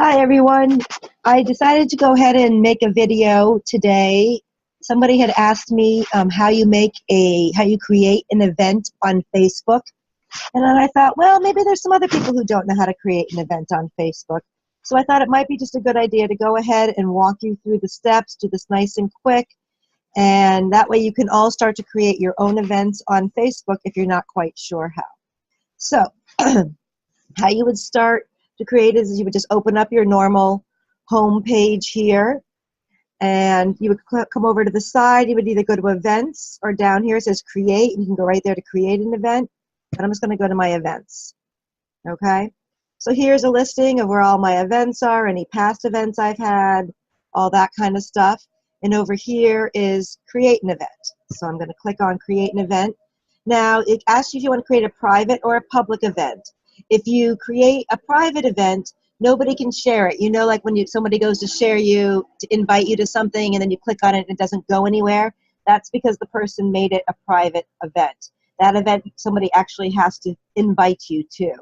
Hi everyone. I decided to go ahead and make a video today. Somebody had asked me how you create an event on Facebook, and then I thought, well, maybe there's some other people who don't know how to create an event on Facebook. So I thought it might be just a good idea to go ahead and walk you through the steps, do this nice and quick, and that way you can all start to create your own events on Facebook if you're not quite sure how. So how you would start to create is you would just open up your normal home page here, and you would come over to the side. You would either go to events, or down here it says create, and you can go right there to create an event. But I'm just going to go to my events. Okay, so here's a listing of where all my events are, any past events I've had, all that kind of stuff. And over here is create an event. So I'm going to click on create an event. Now it asks you if you want to create a private or a public event. If you create a private event, nobody can share it. You know, like when somebody goes to share you, to invite you to something, and then you click on it and it doesn't go anywhere, that's because the person made it a private event. That event, somebody actually has to invite you to.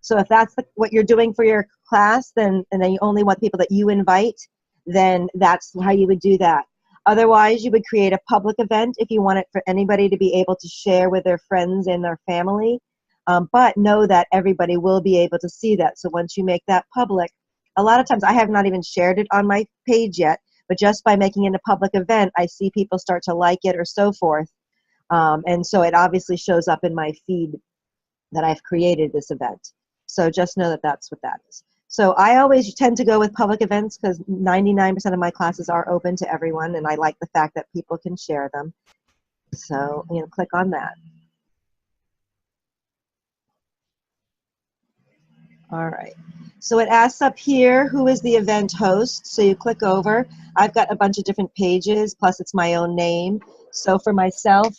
So if that's what you're doing for your class, and then you only want people that you invite, then that's how you would do that. Otherwise, you would create a public event if you want it for anybody to be able to share with their friends and their family. But know that everybody will be able to see that. So once you make that public, a lot of times I have not even shared it on my page yet, but just by making it a public event, I see people start to like it or so forth. And so it obviously shows up in my feed that I've created this event. So just know that that's what that is. So I always tend to go with public events because 99% of my classes are open to everyone, and I like the fact that people can share them. So I'm going to click on that. All right, so it asks up here, who is the event host? So you click over. I've got a bunch of different pages, plus it's my own name. So for myself,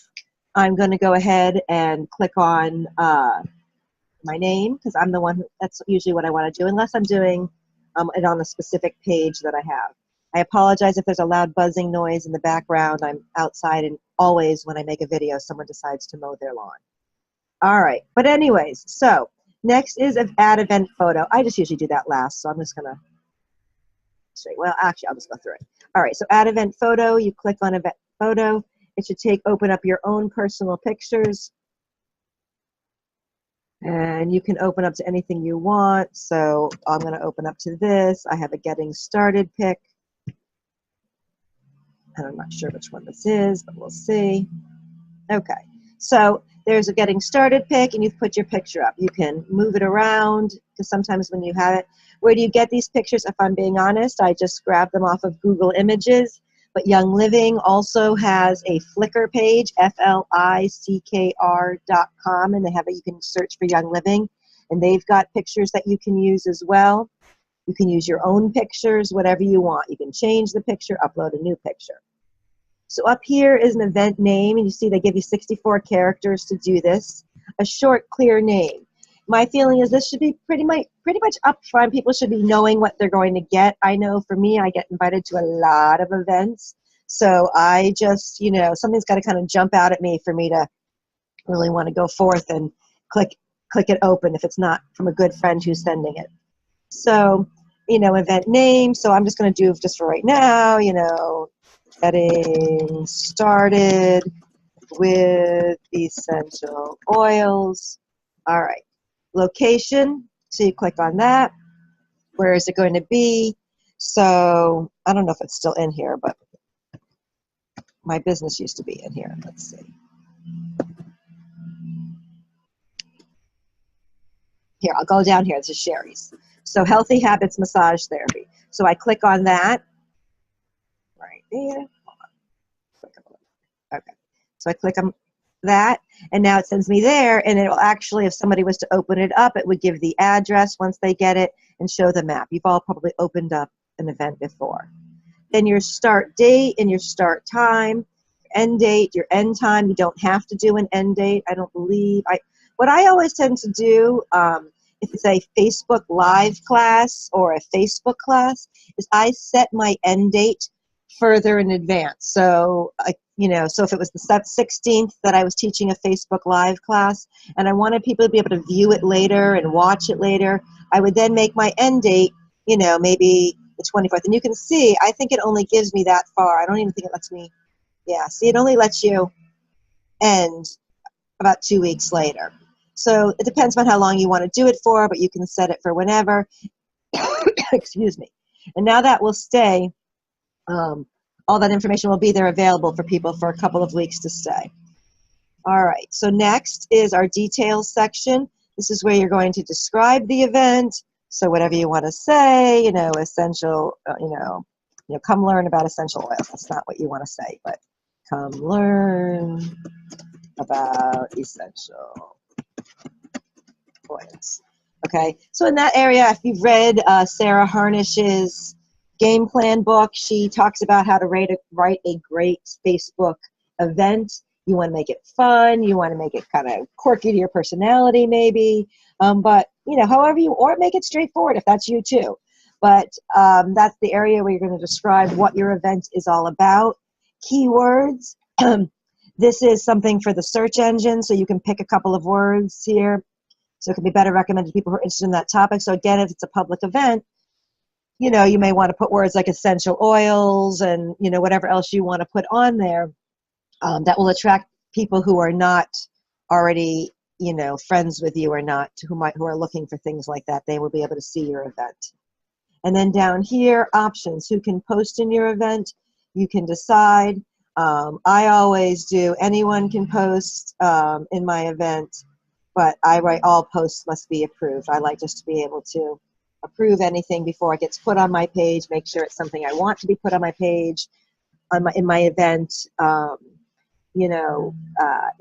I'm going to go ahead and click on my name, because I'm the one that's usually what I want to do, unless I'm doing it on a specific page that I have. I apologize if there's a loud buzzing noise in the background. I'm outside, and always when I make a video, someone decides to mow their lawn. All right, but anyways, so next is an add event photo. I just usually do that last, so I'm just gonna say, well, actually, I'll just go through it. All right, so add event photo, you click on event photo. It should open up your own personal pictures, and you can open up to anything you want. So I'm gonna open up to this. I have a getting started pic, and I'm not sure which one this is, but we'll see. Okay, so there's a getting started pic, and you've put your picture up. You can move it around, because sometimes when you have it, where do you get these pictures? If I'm being honest, I just grab them off of Google Images, but Young Living also has a Flickr page, FLICKR.com, and they have you can search for Young Living, and they've got pictures that you can use as well. You can use your own pictures, whatever you want. You can change the picture, upload a new picture. So up here is an event name, and you see they give you 64 characters to do this. A short, clear name. My feeling is this should be pretty much up front. People should be knowing what they're going to get. I know for me, I get invited to a lot of events. So I just, something's got to kind of jump out at me for me to really want to go forth and click it open if it's not from a good friend who's sending it. So, event name. So I'm just going to do, just for right now, getting started with essential oils. All right. Location. So you click on that. Where is it going to be? So I don't know if it's still in here, but my business used to be in here. Let's see. Here, I'll go down here. This is Sherry's. So Healthy Habits Massage Therapy. So I click on that right there. Okay, so I click on that, and now it sends me there, and it will actually, if somebody was to open it up, it would give the address once they get it and show the map. You've all probably opened up an event before. Then your start date and your start time, end date, your end time. You don't have to do an end date, I don't believe. What I always tend to do, if it's a Facebook Live class or a Facebook class, is I set my end date further in advance. So, so if it was the 16th that I was teaching a Facebook Live class, and I wanted people to be able to view it later and watch it later, I would then make my end date you know, maybe the 24th. And you can see, I think it only gives me that far. I don't even think it lets me, yeah, see, it only lets you end about 2 weeks later. So it depends on how long you want to do it for, but you can set it for whenever. Excuse me. And now that will stay, all that information will be there available for people for a couple of weeks to stay. All right, so next is our details section. This is where you're going to describe the event. So whatever you want to say, you know, essential, come learn about essential oils. That's not what you want to say, but come learn about essential oils. Okay, so in that area, if you've read Sarah Harnish's game plan book, she talks about how to write a great Facebook event. You want to make it fun. You want to make it kind of quirky to your personality, maybe. But, you know, however you, or make it straightforward if that's you too. But that's the area where you're going to describe what your event is all about. Keywords. This is something for the search engine, so you can pick a couple of words here. So it can be better recommended to people who are interested in that topic. So again, if it's a public event, you know, you may want to put words like essential oils and, you know, whatever else you want to put on there. That will attract people who are not already, you know, friends with you or not, who are looking for things like that. They will be able to see your event. And then down here, options. Who can post in your event? You can decide. I always do. Anyone can post in my event, but I write all posts must be approved. I like just to be able to approve anything before it gets put on my page, make sure it's something I want to be put on my page, in my event. You know,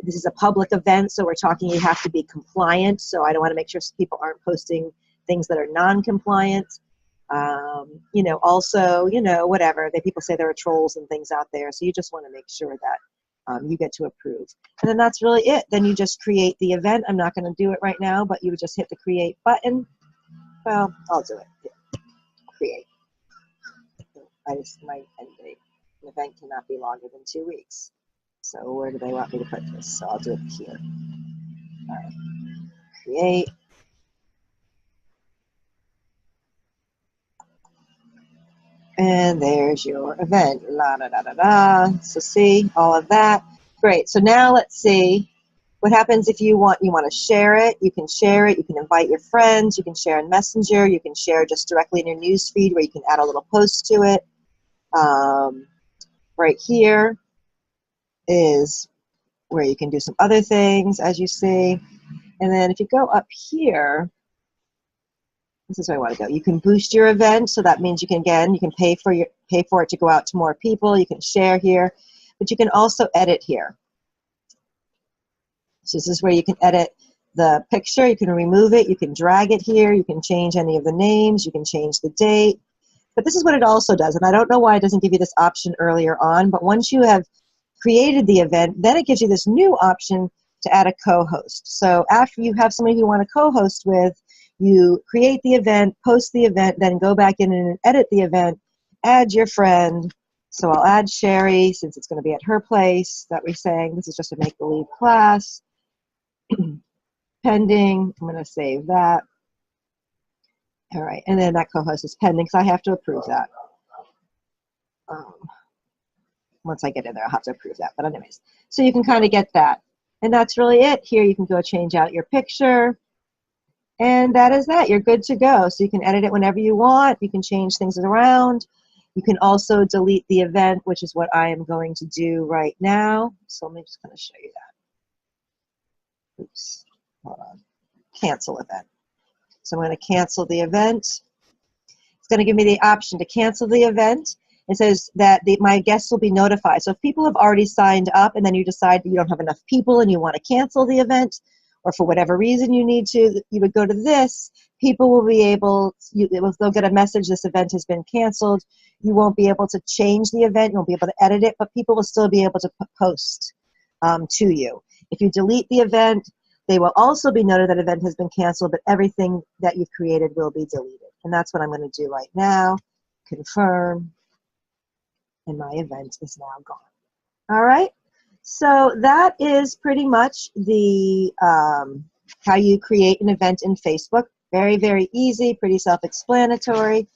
this is a public event, so we're talking you have to be compliant, so I don't want to make sure people aren't posting things that are non-compliant. You know, also, you know, whatever, people say there are trolls and things out there, so you just want to make sure that you get to approve. And then that's really it. Then you just create the event. I'm not going to do it right now, but you would just hit the create button. Well, I'll do it. Yeah. Create. I just might end date. An event cannot be longer than 2 weeks. So where do they want me to put this? So I'll do it here. All right. Create. And there's your event. La da da da da. So see all of that. Great. So now let's see what happens if you want to share it. You can share it. You can invite your friends. You can share in Messenger. You can share just directly in your news feed where you can add a little post to it. Right here is where you can do some other things, as you see. And then if you go up here, this is where I want to go. You can boost your event, so that means you can pay for it to go out to more people. You can share here, but you can also edit here. So this is where you can edit the picture. You can remove it. You can drag it here. You can change any of the names. You can change the date. But this is what it also does, and I don't know why it doesn't give you this option earlier on, but once you have created the event, then it gives you this new option to add a co-host. So after you have somebody you want to co-host with, you create the event, post the event, then go back in and edit the event, add your friend. So I'll add Sherry since it's going to be at her place that we're saying. This is just a make-believe class. Pending. I'm going to save that. All right, and then that co-host is pending, so I have to approve that. Once I get in there, I'll have to approve that. But anyways, so you can kind of get that. And that's really it. Here you can go change out your picture. And that is that. You're good to go. So you can edit it whenever you want. You can change things around. You can also delete the event, which is what I am going to do right now. So let me just kind of show you that. Oops. Hold on. Cancel event. So I'm going to cancel the event. It's going to give me the option to cancel the event. It says that my guests will be notified. So if people have already signed up and then you decide that you don't have enough people and you want to cancel the event, or for whatever reason you need to, you would go to this. People will be able, they'll get a message, this event has been canceled. You won't be able to change the event. You won't be able to edit it, but people will still be able to post to you. If you delete the event, they will also be noted that event has been canceled, but everything that you've created will be deleted. And that's what I'm going to do right now. Confirm. And my event is now gone. All right. So that is pretty much the how you create an event in Facebook. Very, very easy, pretty self-explanatory.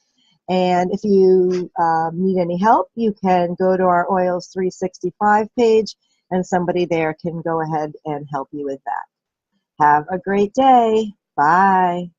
And if you need any help, you can go to our Oils 365 page, and somebody there can go ahead and help you with that. Have a great day. Bye.